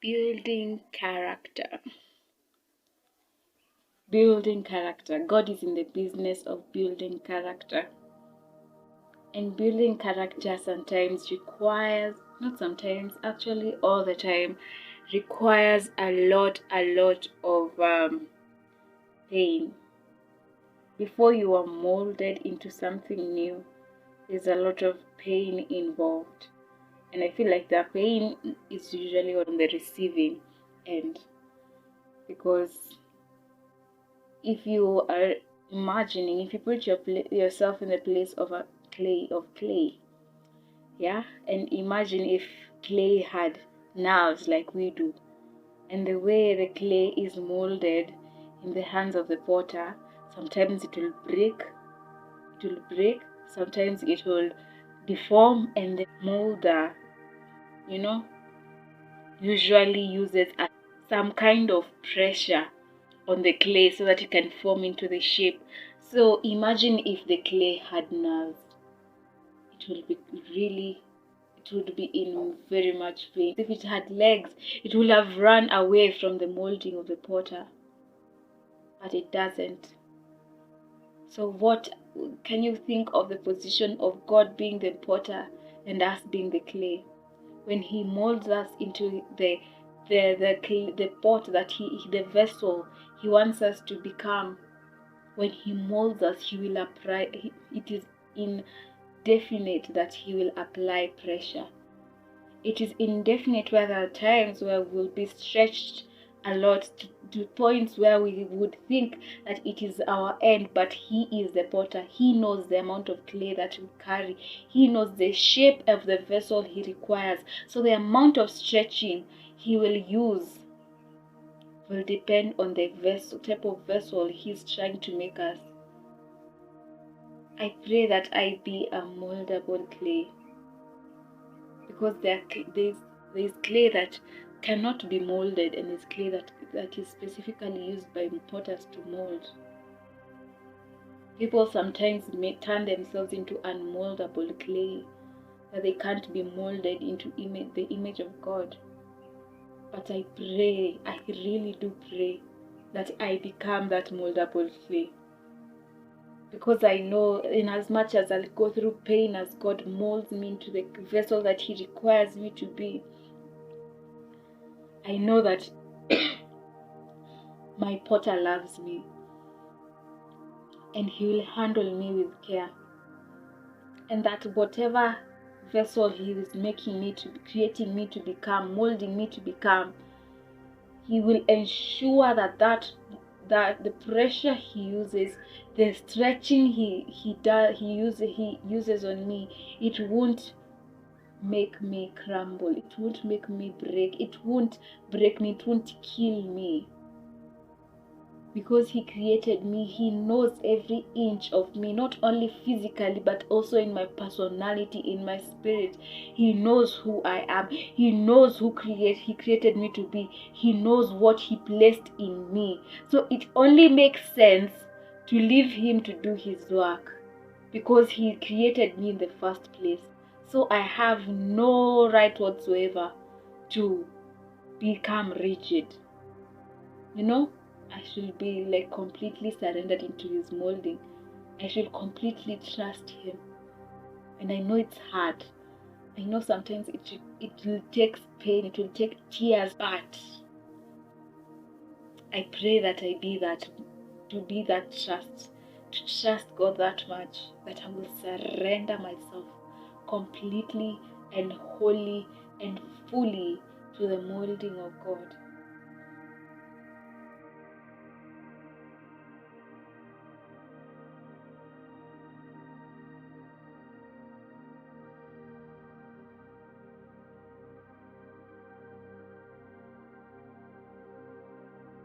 Building character. Building character. God is in the business of building character. And building character sometimes requires, not sometimes, actually all the time, requires a lot of pain. Before you are molded into something new, there's a lot of pain involved. And I feel like the pain is usually on the receiving end. Because if you are imagining, if you put yourself in the place of clay, yeah, and imagine if clay had nerves like we do, and the way the clay is molded in the hands of the potter, sometimes it will break, sometimes it will deform, and the molder, usually uses some kind of pressure on the clay so that it can form into the shape. So imagine if the clay had nerves. It would be in very much pain. If it had legs, it would have run away from the molding of the potter. But it doesn't. So what can you think of the position of God being the potter and us being the clay? When he molds us into the pot the vessel he wants us to become, when he molds us, he will apply, it is indefinite that he will apply pressure. It is indefinite where there are times where we'll be stretched a lot to points where we would think that it is our end, but he is the potter. He knows the amount of clay that we carry. He knows the shape of the vessel he requires. So the amount of stretching he will use will depend on the type of vessel he's trying to make us. I pray that I be a moldable clay, because there's clay that cannot be molded, and there's clay that is specifically used by potters to mold. People sometimes may turn themselves into unmoldable clay, that they can't be molded into the image of God. But I pray, I really do pray, that I become that moldable clay. Because I know, in as much as I'll go through pain as God molds me into the vessel that he requires me to be, I know that my potter loves me, and he will handle me with care. And that whatever vessel he is creating me to become, molding me to become, he will ensure that the pressure he uses, the stretching he uses on me, it won't make me crumble, it won't make me break, it won't break me, it won't kill me. Because he created me, he knows every inch of me, not only physically but also in my personality, in my spirit. He knows who I am. He knows who he created me to be. He knows what he placed in me. So it only makes sense to leave him to do his work, because he created me in the first place. So I have no right whatsoever to become rigid. I should be like completely surrendered into his molding. I should completely trust him. And I know it's hard. I know sometimes it will take pain, it will take tears, but I pray that I be that, to be that to trust God that much, that I will surrender myself completely and wholly and fully to the molding of God.